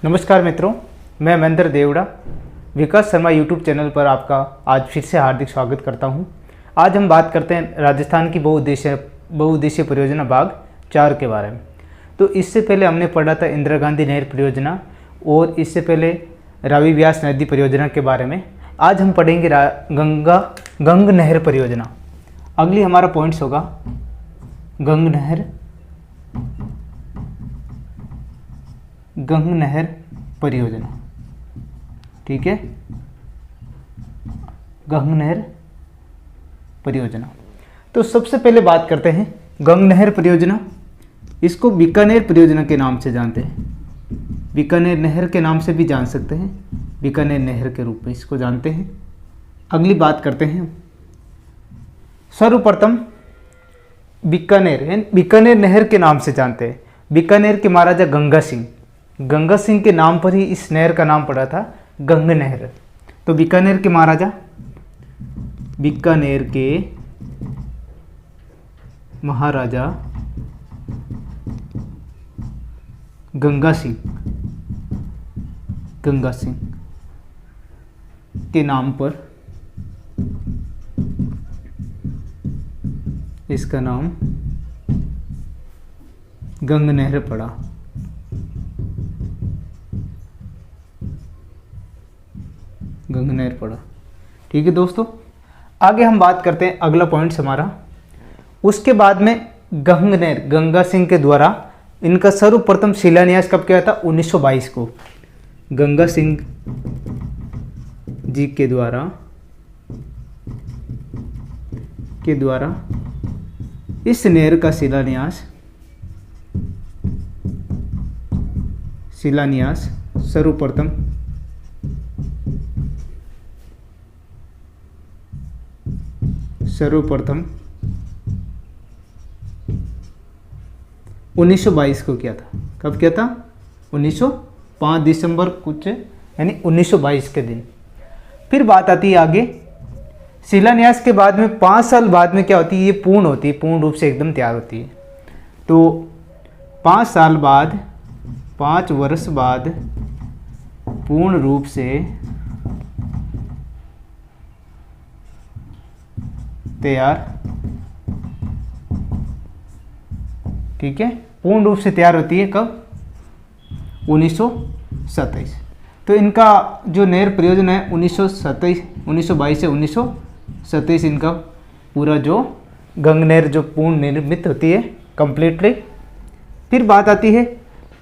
नमस्कार मित्रों, मैं महेंद्र देवड़ा विकास शर्मा यूट्यूब चैनल पर आपका आज फिर से हार्दिक स्वागत करता हूं। आज हम बात करते हैं राजस्थान की बहुउद्देशीय परियोजना भाग 4 के बारे में। तो इससे पहले हमने पढ़ा था इंदिरा गांधी नहर परियोजना और इससे पहले रावी व्यास नदी परियोजना के बारे में। आज हम पढ़ेंगे गंग नहर परियोजना। अगली हमारा पॉइंट्स होगा गंग नहर परियोजना। ठीक है, गंग नहर परियोजना। तो सबसे पहले बात करते हैं गंग नहर परियोजना। इसको बीकानेर परियोजना के नाम से जानते हैं, बीकानेर नहर के नाम से भी जान सकते हैं, बीकानेर नहर के रूप में इसको जानते हैं। अगली बात करते हैं सर्वप्रथम बीकानेर नहर के नाम से जानते हैं। बीकानेर के महाराजा गंगा सिंह के नाम पर ही इस नहर का नाम पड़ा था गंग नहर। तो बीकानेर के महाराजा गंगा सिंह के नाम पर इसका नाम गंग नहर पड़ा। गंग नहर पड़ा। ठीक है दोस्तों, आगे हम बात करते हैं अगला पॉइंट्स हमारा। उसके बाद में गंग नहर गंगा सिंह के द्वारा इनका सर्वप्रथम शिलान्यास कब किया था? 1922 को। गंगा सिंह जी के द्वारा इस नहर का शिलान्यास सर्वप्रथम 1922 को किया था। कब किया था? 5 दिसंबर कुछ यानी 1922 के दिन। फिर बात आती है आगे, शिलान्यास के बाद में 5 साल बाद में क्या होती है? ये पूर्ण होती है, पूर्ण रूप से एकदम तैयार होती है। तो 5 साल बाद, 5 वर्ष बाद पूर्ण रूप से तैयार। ठीक है, पूर्ण रूप से तैयार होती है कब? 1927। तो इनका जो नहर परियोजना है 1922 से 1927 इनका पूरा जो गंग नहर जो पूर्ण निर्मित होती है कंप्लीटली। फिर बात आती है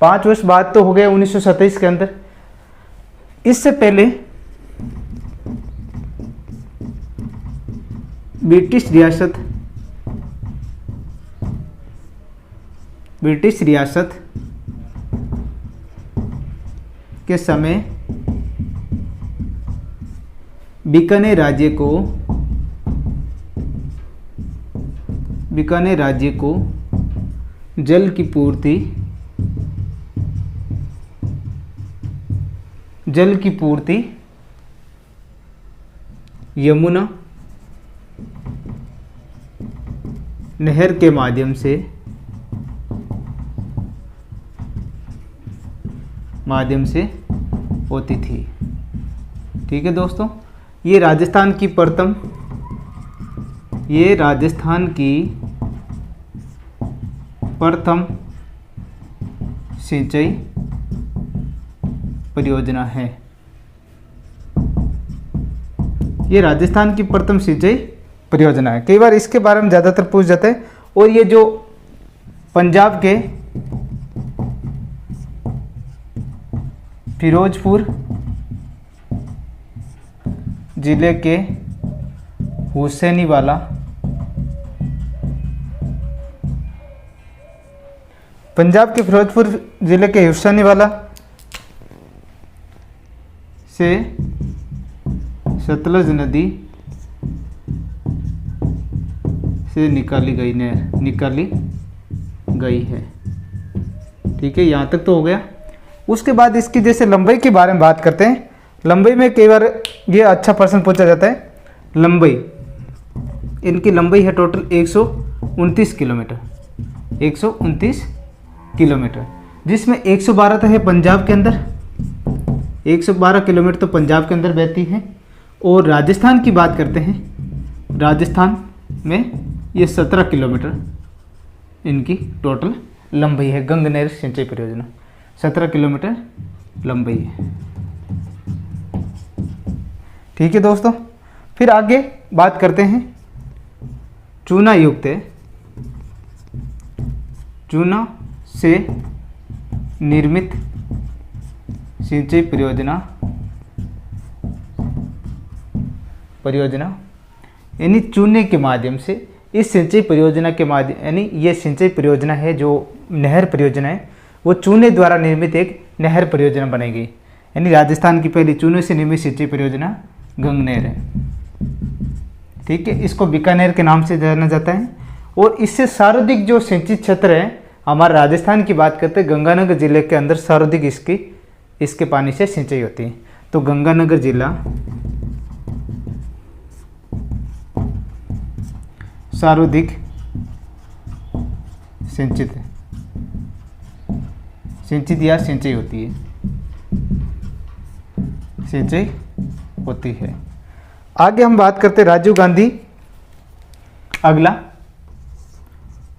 5 वर्ष बाद तो हो गया 1927 के अंदर। इससे पहले ब्रिटिश रियासत के समय बीकानेर राज्य को जल की पूर्ति यमुना नहर के माध्यम से होती थी। ठीक है दोस्तों, ये राजस्थान की प्रथम सिंचाई परियोजना है। ये राजस्थान की प्रथम सिंचाई परियोजना है। कई बार इसके बारे में ज़्यादातर पूछ जाते हैं। और ये जो पंजाब के फिरोजपुर जिले के हुसैनीवाला से सतलज नदी से निकाली गई है। ठीक है, यहाँ तक तो हो गया। उसके बाद इसकी जैसे लंबाई के बारे में बात करते हैं। लंबाई में कई बार ये अच्छा प्रश्न पूछा जाता है। लंबाई, इनकी लंबाई है टोटल 129 किलोमीटर। 129 किलोमीटर, जिसमें 112 तो है पंजाब के अंदर, 112 किलोमीटर तो पंजाब के अंदर बहती है। और राजस्थान की बात करते हैं, राजस्थान में ये 17 किलोमीटर इनकी टोटल लंबाई है। गंगनहर सिंचाई परियोजना 17 किलोमीटर लंबाई है। ठीक है दोस्तों, फिर आगे बात करते हैं चूना युक्त, चूना से निर्मित सिंचाई परियोजना यानी चूने के माध्यम से, इस सिंचाई परियोजना के माध्यम यानी ये सिंचाई परियोजना है जो नहर परियोजना है, वो चूने द्वारा निर्मित एक नहर परियोजना बनाई गई। यानी राजस्थान की पहली चूने से निर्मित सिंचाई परियोजना गंगनहर है। ठीक है, इसको बीकानेर के नाम से जाना जाता है। और इससे सर्वाधिक जो सिंचित क्षेत्र है, हमारे राजस्थान की बात करते हैं, गंगानगर जिले के अंदर सर्वाधिक इसके पानी से सिंचाई होती है। तो गंगानगर जिला सर्वाधिक सिंचित है, सिंचित या सिंचाई होती है, सिंचाई होती है। आगे हम बात करते हैं राजीव गांधी, अगला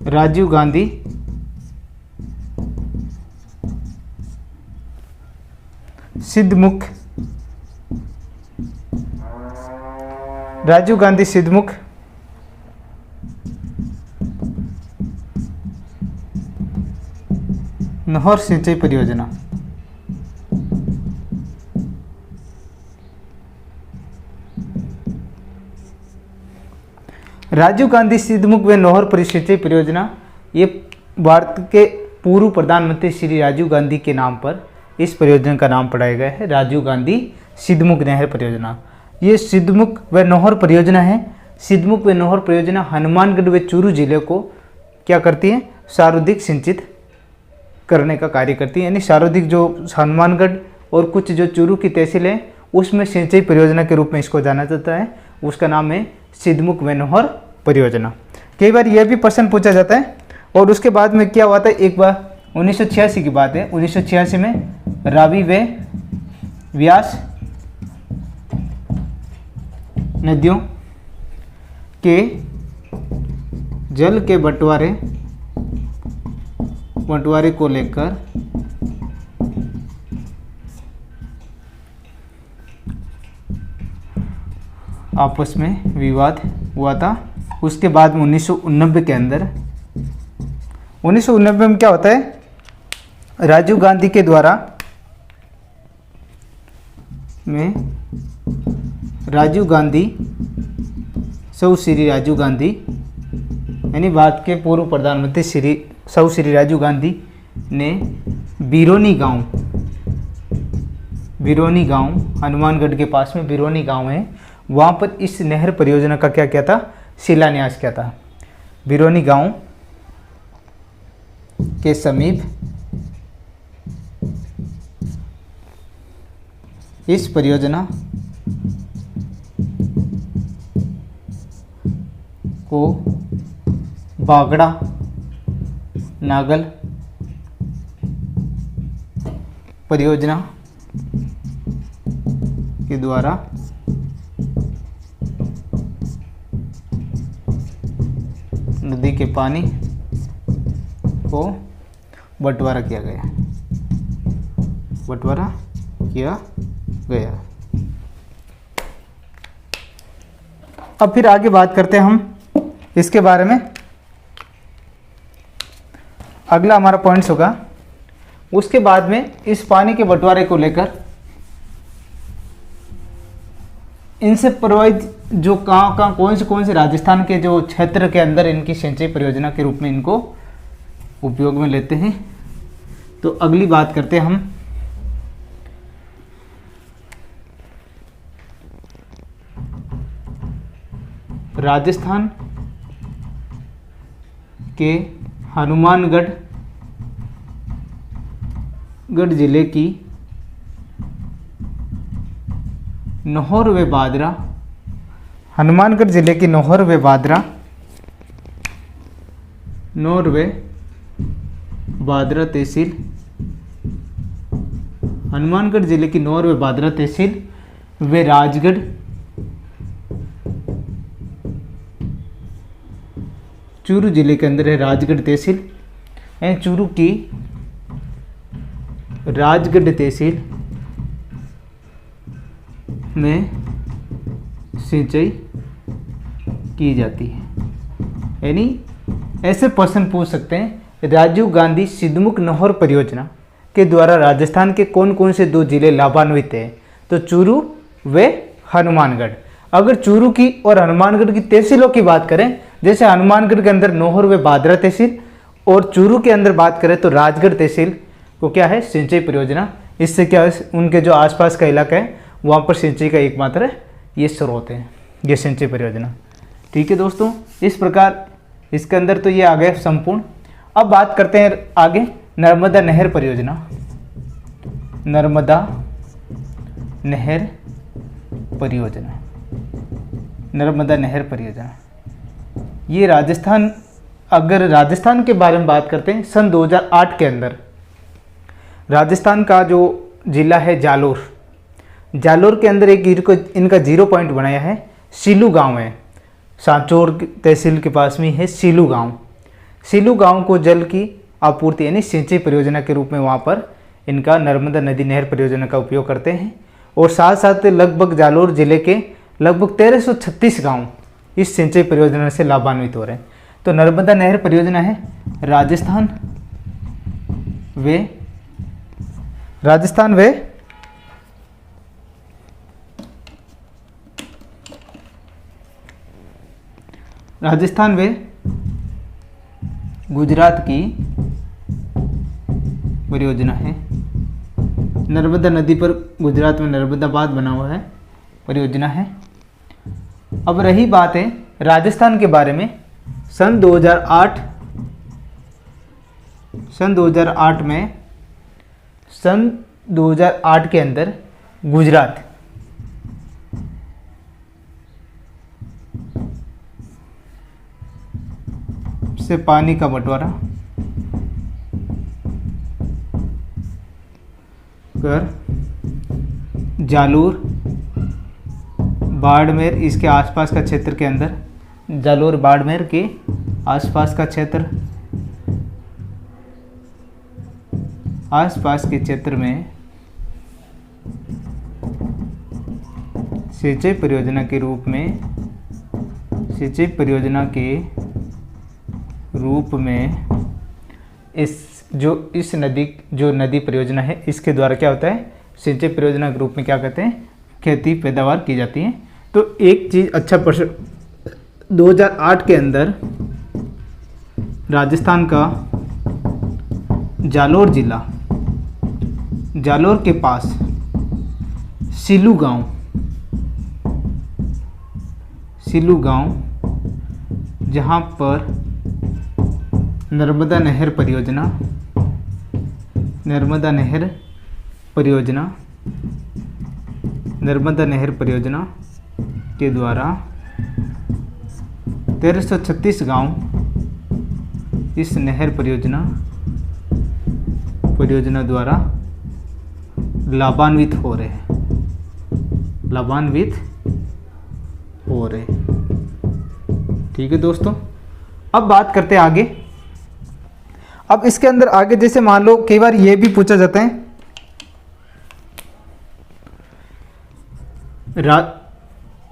राजीव गांधी सिद्धमुख, राजीव गांधी सिद्धमुख नहर सिंचाई परियोजना। राजीव गांधी सिद्धमुख व नहर सिंचाई परियोजना ये भारत के पूर्व प्रधानमंत्री श्री राजीव गांधी के नाम पर इस परियोजना का नाम पढ़ाया गया है, राजीव गांधी सिद्धमुख नहर परियोजना। ये सिद्धमुख व नहर परियोजना है। सिद्धमुख व नहर परियोजना हनुमानगढ़ व चूरू जिले को क्या करती है, सर्वाधिक सिंचित करने का कार्य करती है। यानी सर्वाधिक जो हनुमानगढ़ और कुछ जो चूरू की तहसील है उसमें सिंचाई परियोजना के रूप में इसको जाना जाता है, उसका नाम है सिद्धमुख व नहर परियोजना। कई बार यह भी प्रश्न पूछा जाता है। और उसके बाद में क्या हुआ था, एक बार 1986 की बात है, 1986 में रावी व व्यास नदियों के जल के बंटवारे को लेकर आपस में विवाद हुआ था। उसके बाद में 1989 के अंदर 1989 में क्या होता है, राजीव गांधी के द्वारा में राजीव गांधी सौ श्री राजीव गांधी यानी भारत के पूर्व प्रधानमंत्री श्री राजीव गांधी ने बिरोनी गांव हनुमानगढ़ के पास में बिरोनी गांव है, वहाँ पर इस नहर परियोजना का क्या किया था, शिलान्यास किया था। बिरोनी गांव के समीप इस परियोजना को बागड़ा नागल परियोजना के द्वारा नदी के पानी को बंटवारा किया गया। अब फिर आगे बात करते हैं हम इसके बारे में। अगला हमारा पॉइंट्स होगा, उसके बाद में इस पानी के बंटवारे को लेकर इनसे प्रभावित जो कहाँ कौन से राजस्थान के जो क्षेत्र के अंदर इनकी सिंचाई परियोजना के रूप में इनको उपयोग में लेते हैं। तो अगली बात करते हैं हम राजस्थान के हनुमानगढ़ जिले की नौहर व बादरा, हनुमानगढ़ जिले की नौहर व बादरा तहसील हनुमानगढ़ जिले की नौर व भादरा तहसील व राजगढ़ चूरू जिले के अंदर है राजगढ़ तहसील एंड चूरू की राजगढ़ तहसील में सिंचाई की जाती है। यानी ऐसे प्रश्न पूछ सकते हैं, राजीव गांधी सिद्धमुख नहर परियोजना के द्वारा राजस्थान के कौन कौन से 2 जिले लाभान्वित हैं? तो चूरू व हनुमानगढ़। अगर चूरू की और हनुमानगढ़ की तहसीलों की बात करें, जैसे हनुमानगढ़ के अंदर नौहर व भादरा तहसील और चूरू के अंदर बात करें तो राजगढ़ तहसील को क्या है, सिंचाई परियोजना। इससे क्या है, उनके जो आसपास का इलाका है वहाँ पर सिंचाई का एकमात्र ये स्रोत है, ये सिंचाई परियोजना। ठीक है दोस्तों, इस प्रकार इसके अंदर तो ये आ गया संपूर्ण। अब बात करते हैं आगे नर्मदा नहर परियोजना। नर्मदा नहर परियोजना, नर्मदा नहर परियोजना ये राजस्थान, अगर राजस्थान के बारे में बात करते हैं, सन 2008 के अंदर राजस्थान का जो जिला है जालोर, जालोर के अंदर एक इनका 0 पॉइंट बनाया है, सीलू गांव है, सांचौर तहसील के पास में है सीलू गांव। सीलू गांव को जल की आपूर्ति यानी सिंचाई परियोजना के रूप में वहाँ पर इनका नर्मदा नदी नहर परियोजना का उपयोग करते हैं। और साथ साथ लगभग जालोर जिले के लगभग 1336 गांव इस सिंचाई परियोजना से लाभान्वित हो रहे हैं। तो नर्मदा नहर परियोजना है राजस्थान व गुजरात की परियोजना है। नर्मदा नदी पर गुजरात में नर्मदाबाद बना हुआ है, परियोजना है। अब रही बात है राजस्थान के बारे में, सन 2008 के अंदर गुजरात से पानी का बंटवारा कर जालोर, बाड़मेर इसके आसपास का क्षेत्र के अंदर, जालोर बाड़मेर के आसपास का क्षेत्र, आसपास के क्षेत्र में सिंचाई परियोजना के रूप में, सिंचाई परियोजना के रूप में इस नदी परियोजना है, इसके द्वारा क्या होता है, सिंचाई परियोजना के रूप में क्या कहते हैं, खेती पैदावार की जाती है। तो एक चीज़ अच्छा प्रश्न 2008 के अंदर राजस्थान का जालोर जिला, जालोर के पास सीलू गांव जहां पर नर्मदा नहर परियोजना के द्वारा 1336 गांव इस नहर परियोजना द्वारा लाभान्वित हो रहे हैं, ठीक है दोस्तों। अब बात करते हैं आगे। अब इसके अंदर आगे जैसे मान लो कई बार ये भी पूछा जाता है,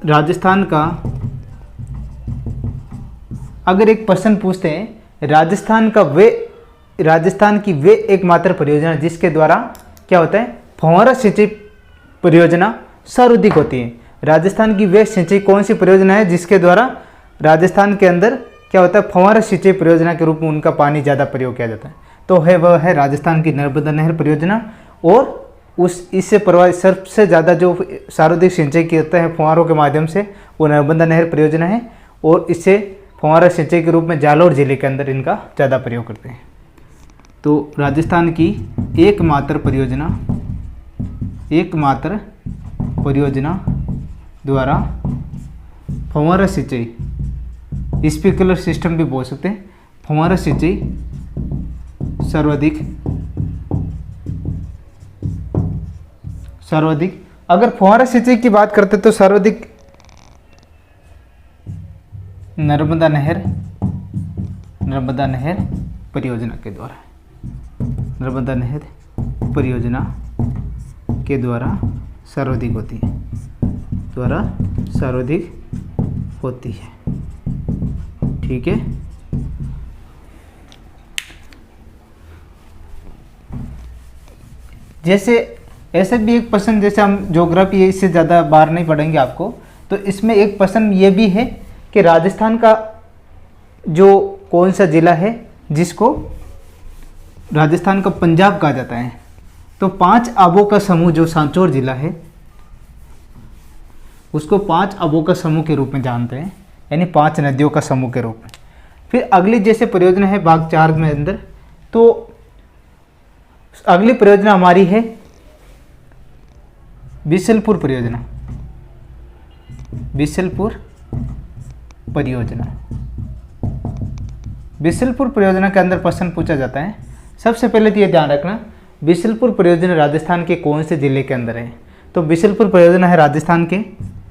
राजस्थान का अगर एक प्रश्न पूछते हैं, राजस्थान की वे एकमात्र परियोजना जिसके द्वारा क्या होता है, फव्वारा सिंचाई परियोजना सर्वाधिक होती है। राजस्थान की वे सिंचाई कौन सी परियोजना है जिसके द्वारा राजस्थान के अंदर क्या होता है, फव्वारा सिंचाई परियोजना के रूप में उनका पानी ज़्यादा प्रयोग किया जाता है, तो वह है राजस्थान की नर्मदा नहर परियोजना। और इससे प्रभावित सबसे ज़्यादा जो सर्वाधिक सिंचाई करते हैं फव्वारों के माध्यम से, वो नर्मदा नहर परियोजना है। और इससे फव्वारा सिंचाई के रूप में जालोर जिले के अंदर इनका ज़्यादा प्रयोग करते हैं। तो राजस्थान की एकमात्र परियोजना द्वारा फव्वारा सिंचाई, स्प्रिंकलर सिस्टम भी बोल सकते हैं, फव्वारा सिंचाई सर्वाधिक सर्वाधिक। अगर फुहारा सिंचाई की बात करते तो सर्वाधिक नर्मदा नहर परियोजना के द्वारा, नर्मदा नहर परियोजना के द्वारा सर्वाधिक होती है, ठीक है। जैसे ऐसे भी एक प्रश्न, जैसे हम ज्योग्राफी है इससे ज़्यादा बार नहीं पढ़ेंगे आपको, तो इसमें एक प्रश्न ये भी है कि राजस्थान का जो कौन सा जिला है जिसको राजस्थान का पंजाब कहा जाता है, तो 5 आबों का समूह जो सांचौर जिला है उसको 5 आबों का समूह के रूप में जानते हैं, यानी 5 नदियों का समूह के रूप में। फिर अगली जैसे परियोजना है भाग 4 में अंदर, तो अगली परियोजना हमारी है बिशलपुर परियोजना। बिशलपुर परियोजना के अंदर प्रश्न पूछा जाता है। सबसे पहले तो ये ध्यान रखना, बिशलपुर परियोजना राजस्थान के कौन से जिले के अंदर है, तो बिशलपुर परियोजना है राजस्थान के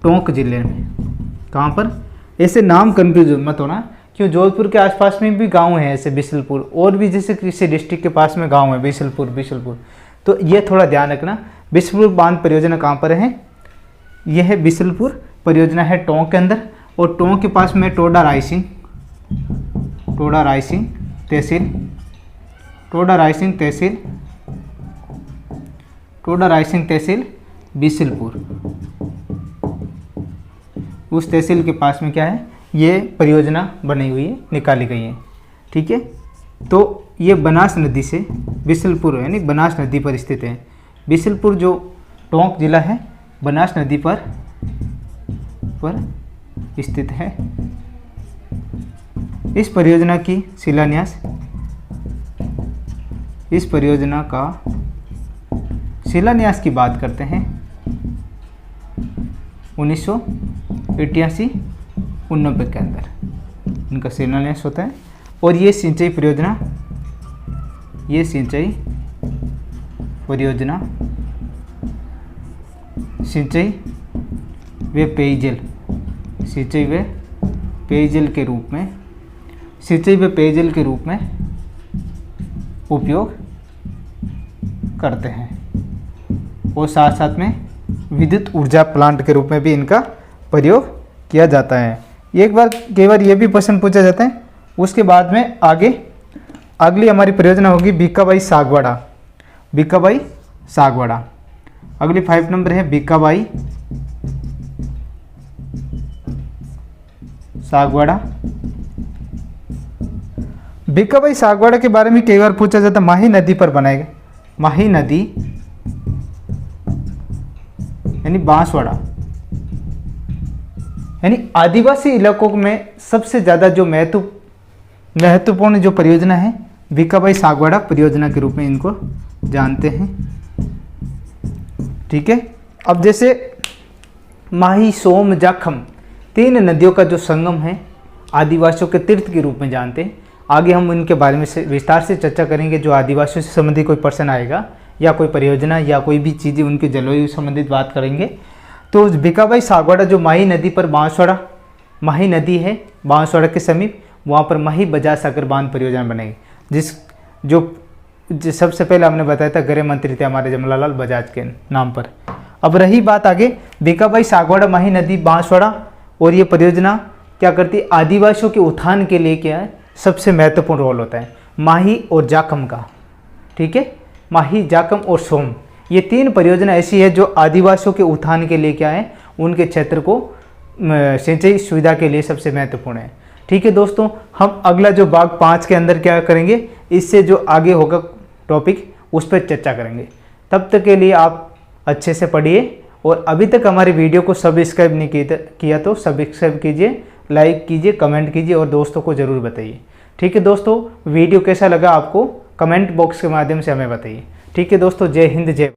टोंक जिले में। कहाँ पर? ऐसे नाम कंफ्यूज मत होना, क्यों जोधपुर के आसपास में भी गांव है ऐसे बिशलपुर, और भी जैसे किसी डिस्ट्रिक्ट के पास में गांव है बिशलपुर, तो ये थोड़ा ध्यान रखना। बिशलपुर बांध परियोजना कहाँ पर है? यह है बिशलपुर परियोजना है टोंक के अंदर, और टोंक के पास में टोडा रायसिंह तहसील बिशलपुर, उस तहसील के पास में क्या है, ये परियोजना बनी हुई है, निकाली गई है, ठीक है। तो ये बनास नदी से बिशलपुर यानी बनास नदी पर स्थित है। बिशलपुर जो टोंक जिला है बनास नदी पर स्थित है। इस परियोजना का शिलान्यास की बात करते हैं 1988-89 के अंदर इनका शिलान्यास होता है। और ये सिंचाई परियोजना सिंचाई व पेयजल के रूप में उपयोग करते हैं, और साथ साथ में विद्युत ऊर्जा प्लांट के रूप में भी इनका प्रयोग किया जाता है। कई बार ये भी प्रश्न पूछा जाता है। उसके बाद में अगली हमारी परियोजना होगी बीकाबाई सागवाड़ा। अगली 5 नंबर है बीकाबाई सागवाड़ा के बारे में कई बार पूछा जाता है। माही नदी पर बनाएगा, माही नदी यानी बांसवाड़ा, यानी आदिवासी इलाकों में सबसे ज़्यादा जो महत्वपूर्ण जो परियोजना है बीकाबाई सागवाड़ा परियोजना के रूप में इनको जानते हैं, ठीक है। अब जैसे माही, सोम, जाखम 3 नदियों का जो संगम है आदिवासियों के तीर्थ के रूप में जानते हैं। आगे हम इनके बारे में विस्तार से चर्चा करेंगे। जो आदिवासियों से संबंधित कोई प्रश्न आएगा या कोई परियोजना या कोई भी चीज़ें उनके जलवायु संबंधित बात करेंगे। तो बीकाबाई सागवाड़ा जो माही नदी पर माही नदी है बांसवाड़ा के समीप, वहाँ पर माही बजाज सागर बांध परियोजना बनेगी, जो सबसे पहले हमने बताया था गृह मंत्री थे हमारे जमनालाल बजाज के नाम पर। अब रही बात आगे बीकाबाई सागवाड़ा माही नदी बांसवाड़ा, और ये परियोजना क्या करती है, आदिवासियों के उत्थान के लिए क्या है सबसे महत्वपूर्ण रोल होता है माही और जाखम का, ठीक है। माही, जाखम और सोम ये 3 परियोजना ऐसी है जो आदिवासियों के उत्थान के लिए क्या है, उनके क्षेत्र को सिंचाई सुविधा के लिए सबसे महत्वपूर्ण है, ठीक है दोस्तों। हम अगला जो भाग 5 के अंदर क्या करेंगे, इससे जो आगे होगा टॉपिक उस पर चर्चा करेंगे। तब तक के लिए आप अच्छे से पढ़िए, और अभी तक हमारे वीडियो को सब्सक्राइब नहीं किया तो सब्सक्राइब कीजिए, लाइक कीजिए, कमेंट कीजिए और दोस्तों को ज़रूर बताइए, ठीक है दोस्तों। वीडियो कैसा लगा आपको कमेंट बॉक्स के माध्यम से हमें बताइए, ठीक है दोस्तों। जय हिंद, जय